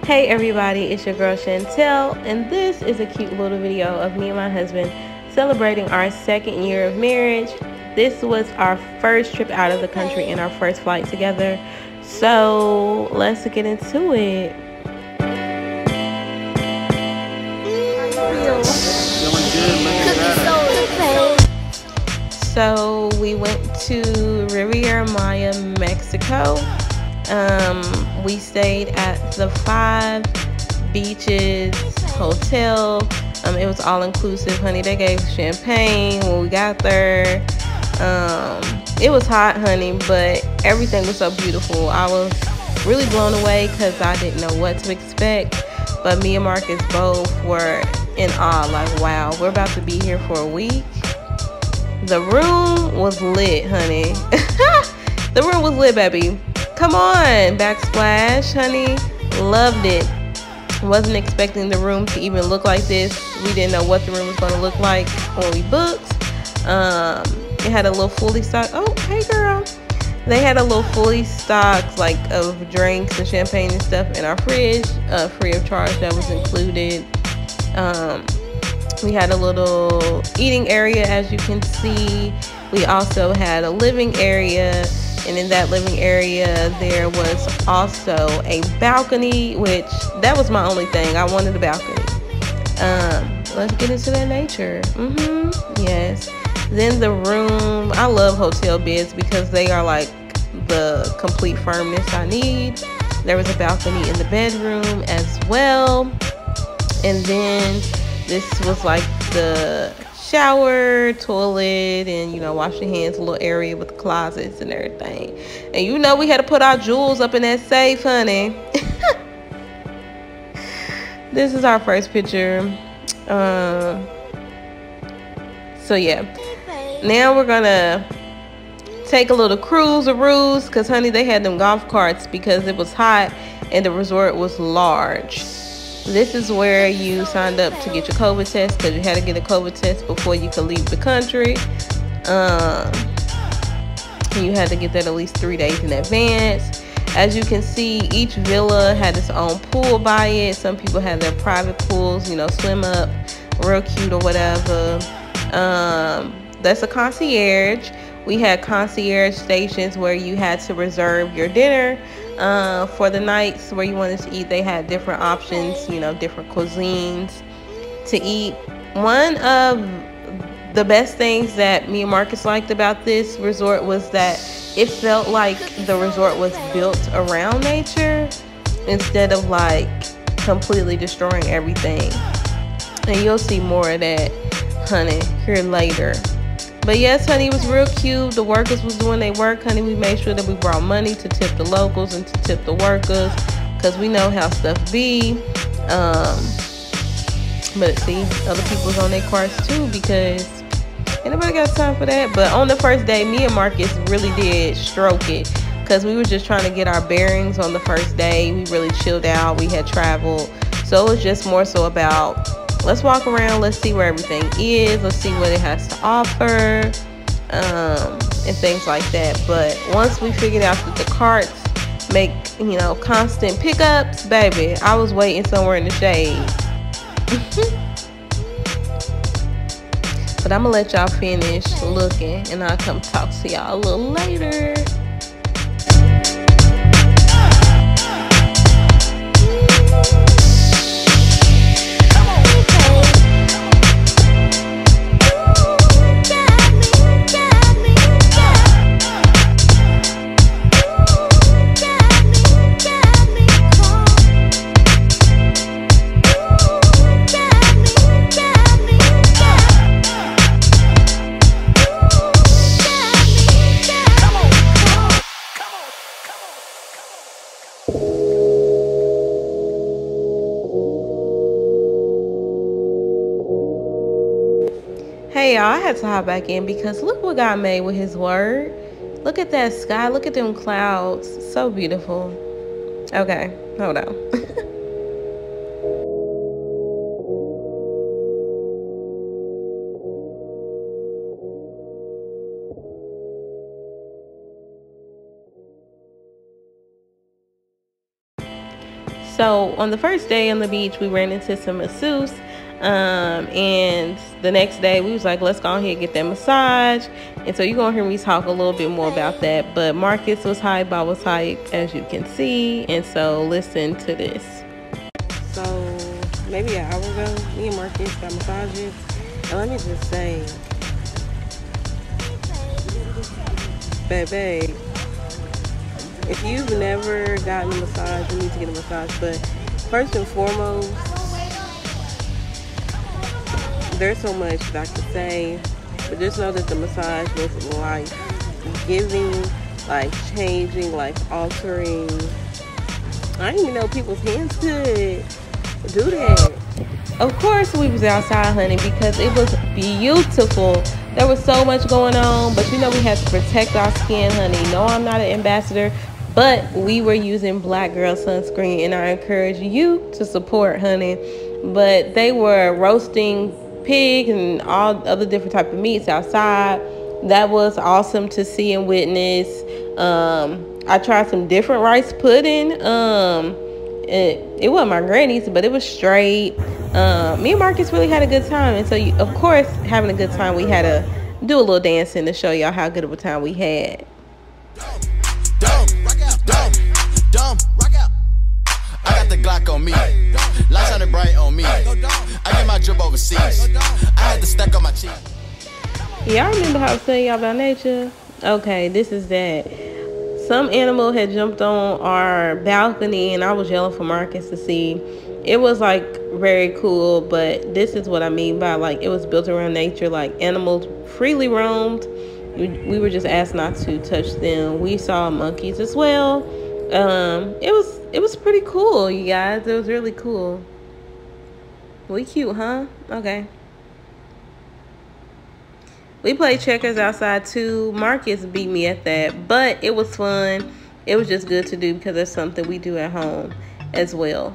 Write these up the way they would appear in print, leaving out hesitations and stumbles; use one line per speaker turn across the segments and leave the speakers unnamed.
Hey everybody, it's your girl Chantel, and this is a cute little video of me and my husband celebrating our second year of marriage. This was our first trip out of the country and our first flight together. So let's get into it. So we went to Riveria Maya, Mexico. We stayed at the 5 Beaches Hotel. It was all inclusive, honey. They gave champagne when we got there. It was hot, honey, but everything was so beautiful. I was really blown away because I didn't know what to expect. But me and Marcus both were in awe, like, wow, we're about to be here for a week. The room was lit, honey. The room was lit, baby. Come on, backsplash, honey. Loved it. Wasn't expecting the room to even look like this. We didn't know what the room was going to look like when we booked. It had a little fully stocked. Oh, hey, girl. They had a little fully stocked, like, of drinks and champagne and stuff in our fridge, free of charge. That was included. We had a little eating area, as you can see. We also had a living area, and in that living area there was also a balcony, which that was my only thing. I wanted a balcony. Let's get into that nature. Yes. Then the room, I love hotel beds because they are like the complete firmness I need. There was a balcony in the bedroom as well. And then this was like the shower, toilet, and, you know, wash your hands, a little area with the closets and everything. And you know we had to put our jewels up in that safe, honey. This is our first picture. So yeah, now we're gonna take a little cruise-a-roos because, honey, they had them golf carts because it was hot and the resort was large. This is where you signed up to get your COVID test because you had to get a COVID test before you could leave the country. You had to get that at least 3 days in advance. As you can see, each villa had its own pool by it. Some people had their private pools, you know, swim up, real cute or whatever. That's a concierge. We had concierge stations where you had to reserve your dinner for the nights where you wanted to eat. They had different options, you know, different cuisines to eat. One of the best things that me and Marcus liked about this resort was that it felt like the resort was built around nature instead of like completely destroying everything. And you'll see more of that, honey, here later. But yes, honey, it was real cute. The workers was doing their work, honey. We made sure that we brought money to tip the locals and to tip the workers because we know how stuff be. But see, other people's on their carts too because ain't nobody got time for that. But on the first day, me and Marcus really did stroke it because we were just trying to get our bearings on the first day. We really chilled out. We had traveled. So it was just more so about, let's walk around, let's see where everything is, let's see what it has to offer, and things like that. But once we figured out that the carts make, you know, constant pickups, baby, I was waiting somewhere in the shade. But I'm gonna let y'all finish looking and I'll come talk to y'all a little later. Hey y'all, I had to hop back in because look what God made with his word. Look at that sky, look at them clouds, so beautiful. Okay, hold on. So on the first day on the beach, we ran into some masseuse. And the next day we was like, let's go ahead and get that massage. And so you're gonna hear me talk a little bit more about that. But Marcus was hype, I was hype, as you can see. And so listen to this.
So maybe an hour ago, me and Marcus got massages. And let me just say, baby, if you've never gotten a massage, you need to get a massage. But first and foremost, there's so much that I could say, but just know that the massage was life-giving, life-changing, life-altering. I didn't even know people's hands could do that.
Of course we was outside, honey, because it was beautiful. There was so much going on, but you know we had to protect our skin, honey. No, I'm not an ambassador, but we were using Black Girl sunscreen, and I encourage you to support, honey. But they were roasting pig and all other different type of meats outside. That was awesome to see and witness. I tried some different rice pudding. It wasn't my granny's, but it was straight. Me and Marcus really had a good time, and so of course, having a good time, we had to do a little dancing to show y'all how good of a time we had.
I got the Glock on me, lights shining bright on me. I get my drip overseas. I had to stack on my cheek.
Y'all remember how I was telling y'all about nature? Okay, this is that. Some animal had jumped on our balcony, and I was yelling for Marcus to see. It was like very cool, but this is what I mean by like it was built around nature. Like animals freely roamed. We were just asked not to touch them. We saw monkeys as well. It was pretty cool, you guys. It was really cool. We cute, huh? Okay. We played checkers outside too. Marcus beat me at that, but it was fun. It was just good to do because it's something we do at home as well.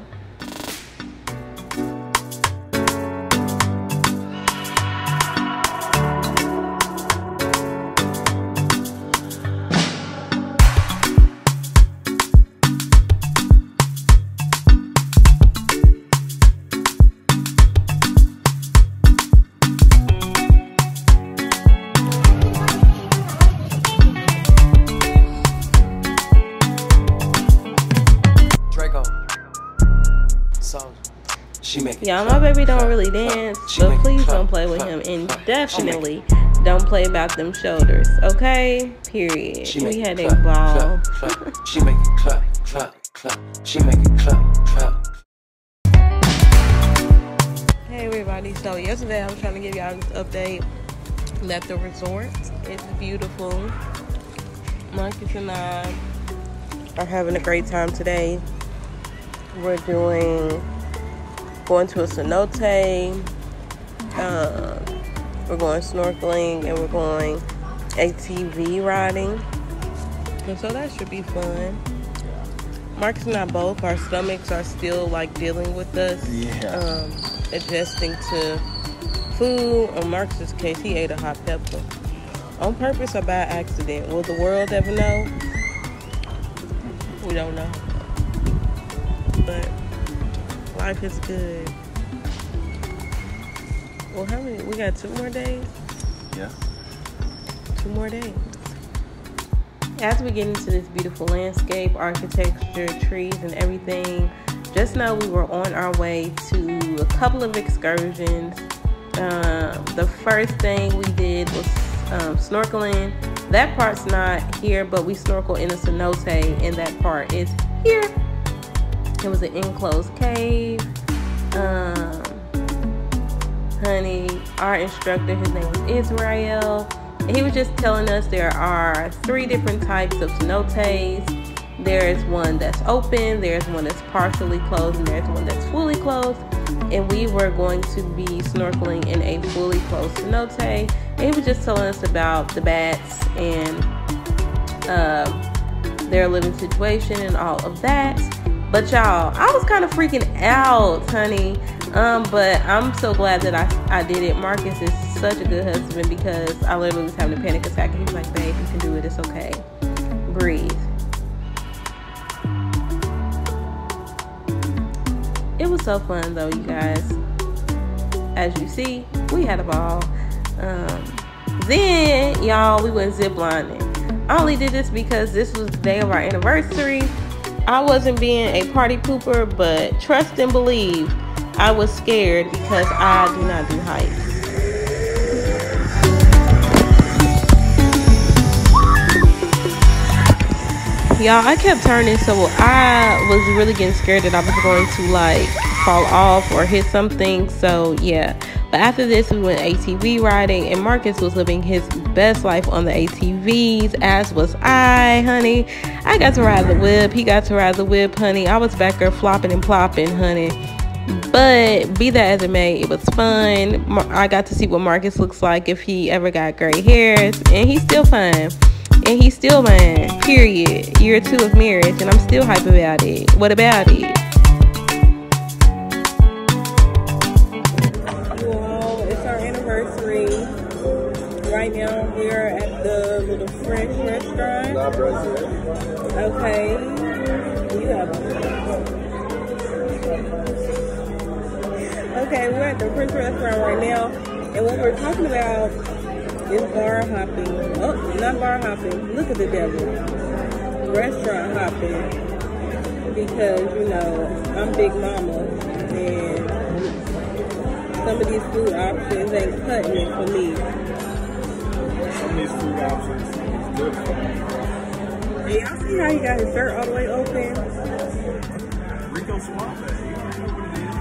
Y'all, my baby don't really dance, but please don't play with him, and definitely don't play about them shoulders, okay? Period. We had a ball.
She make it clap, clap, clap. She make it clap, clap.
Hey everybody, so yesterday I was trying to give y'all this update that the resort is beautiful. Marcus and I are having a great time today. We're going to a cenote, we're going snorkeling, and we're going ATV riding, and so that should be fun. Marcus and I both, our stomachs are still like dealing with us, adjusting to food. In Marcus's case, he ate a hot pepper on purpose or by accident. Will the world ever know? We don't know, but life is good. Well, how many? We got 2 more days?
Yeah.
2 more days.
As we get into this beautiful landscape, architecture, trees, and everything, just know we were on our way to a couple of excursions. The first thing we did was snorkeling. That part's not here, but we snorkel in a cenote, and that part is here. It was an enclosed cave. Honey, our instructor, his name was Israel, and he was just telling us there are 3 different types of cenotes. There's one that's open, there's one that's partially closed, and there's one that's fully closed. And we were going to be snorkeling in a fully closed cenote, and he was just telling us about the bats and their living situation and all of that. But y'all, I was kind of freaking out, honey. But I'm so glad that I did it. Marcus is such a good husband because I literally was having a panic attack. And he was like, babe, you can do it. It's okay. Breathe. was so fun though, you guys. As you see, we had a ball. Then, y'all, we went ziplining. I only did this because this was the day of our anniversary. I wasn't being a party pooper, but trust and believe, I was scared because I do not do heights. Y'all, I kept turning, so I was really getting scared that I was going to like fall off or hit something. So yeah, but after this we went ATV riding, and Marcus was living his best life on the ATVs, as was I, honey. I got to ride the whip, he got to ride the whip, honey. I was back there flopping and plopping, honey. But be that as it may, it was fun. I got to see what Marcus looks like if he ever got gray hairs, and he's still fine. And he's still mine, period. Year 2 of marriage, and I'm still hype about it. What about it?
Well, it's our anniversary. Right now, we're at the Little French restaurant. Okay. Yeah. Okay, we're at the French restaurant right now, and what we're talking about is bar hopping. Oh, not bar hopping. Look at the devil. Restaurant hopping. Because, you know, I'm Big Mama. And some of these food options ain't cutting it for me.
Some of these food options is good for me.
And y'all see how he got his shirt all the way open?
Rico Suave. You know what it is.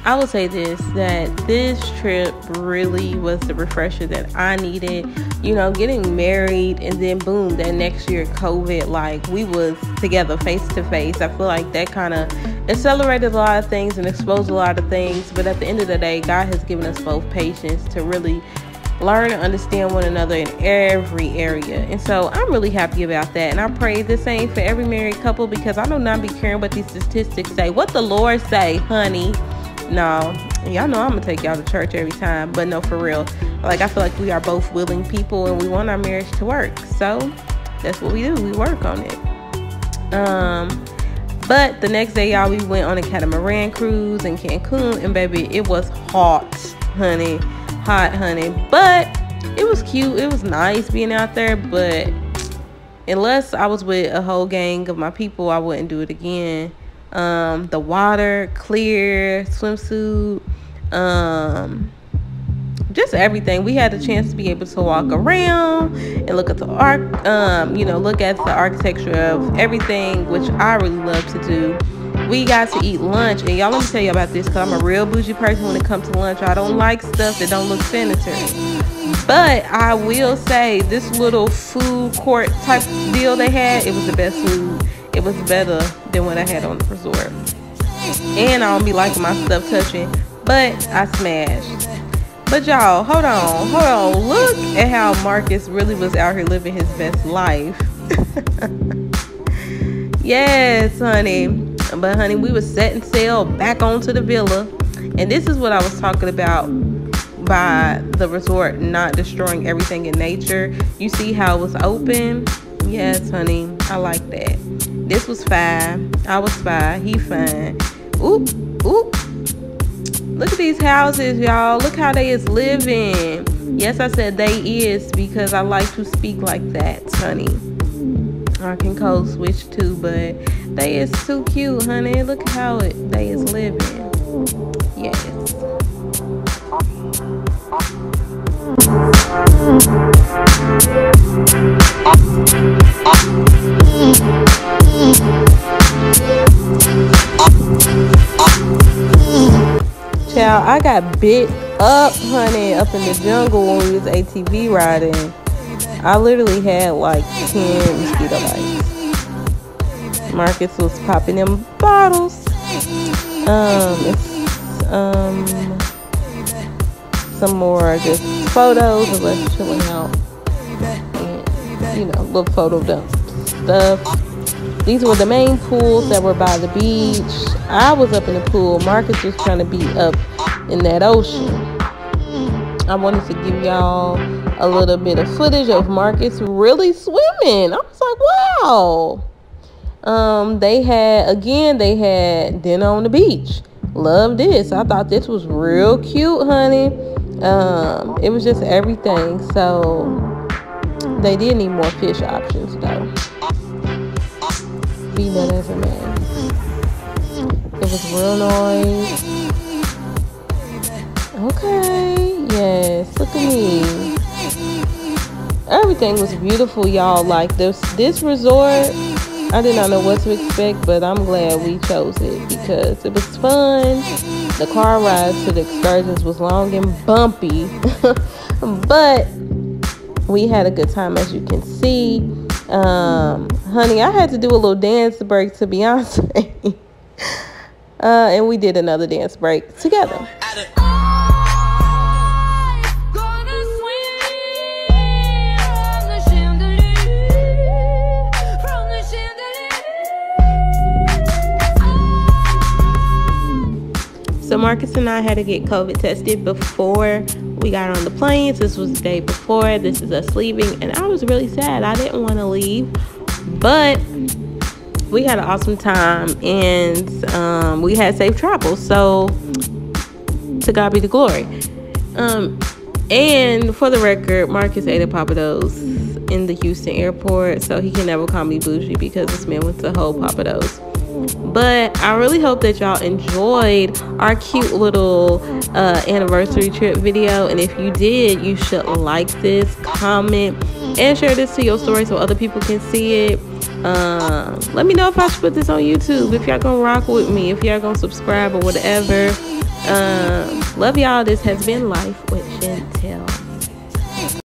I will say this, that this trip really was the refresher that I needed. You know, getting married and then boom, that next year COVID, like we was together face to face. I feel like that kind of accelerated a lot of things and exposed a lot of things. But at the end of the day, God has given us both patience to really learn and understand one another in every area. And so I'm really happy about that. And I pray the same for every married couple, because I do not be caring what these statistics say. What the Lord say, honey. No, y'all know I'm gonna take y'all to church every time, but no, for real, like I feel like we are both willing people and we want our marriage to work, so that's what we do, we work on it. But the next day, y'all, we went on a catamaran cruise in Cancun, and baby, it was hot, honey, but it was cute, it was nice being out there. But unless I was with a whole gang of my people, I wouldn't do it again. The water, clear, swimsuit, just everything. We had a chance to be able to walk around and look at the look at the architecture of everything, which I really love to do. We got to eat lunch, and y'all, let me tell you about this, because I'm a real bougie person when it comes to lunch. I don't like stuff that don't look sanitary. But I will say, this little food court type deal they had, it was the best food. It was better than what I had on the resort. And I don't be liking my stuff touching, but I smashed. But y'all, hold on. Look at how Marcus really was out here living his best life. Yes, honey. But honey, we was setting sail back onto the villa. And this is what I was talking about by the resort not destroying everything in nature. You see how it was open? Yes, honey, I like that. This was fine. I was fine. He fine. Oop. Look at these houses, y'all. Look how they is living. Yes, I said they is because I like to speak like that, honey. I can code switch too, but they is too cute, honey. Look how they is living. Yes. Child, I got bit up, honey, up in the jungle when we was ATV riding. I literally had like 10 mosquito bites. Marcus was popping them bottles. Some more just photos of us chilling out. And, little photo dump stuff. These were the main pools that were by the beach. I was up in the pool. Marcus was trying to be up in that ocean. I wanted to give y'all a little bit of footage of Marcus really swimming. I was like, wow. They had dinner on the beach. Love this. I thought this was real cute, honey. It was just everything. So they did need more fish options though. Be that as it may. It was real nice. Okay, yes, look at me. Everything was beautiful, y'all. Like this resort, I did not know what to expect, but I'm glad we chose it because it was fun. The car ride to the excursions was long and bumpy, but we had a good time, as you can see. Honey, I had to do a little dance break to Beyonce. And we did another dance break together. So Marcus and I had to get COVID tested before we got on the planes. This was the day before. This is us leaving, and I was really sad. I didn't want to leave, but we had an awesome time, and we had safe travels. So to God be the glory. And for the record, Marcus ate at Papados in the Houston airport, so he can never call me bougie because this man went to whole Papados. But I really hope that y'all enjoyed our cute little anniversary trip video. And if you did, you should like this, comment, and share this to your story so other people can see it. Let me know if I should put this on YouTube, if y'all gonna rock with me, if y'all gonna subscribe or whatever. Love y'all. This has been Life with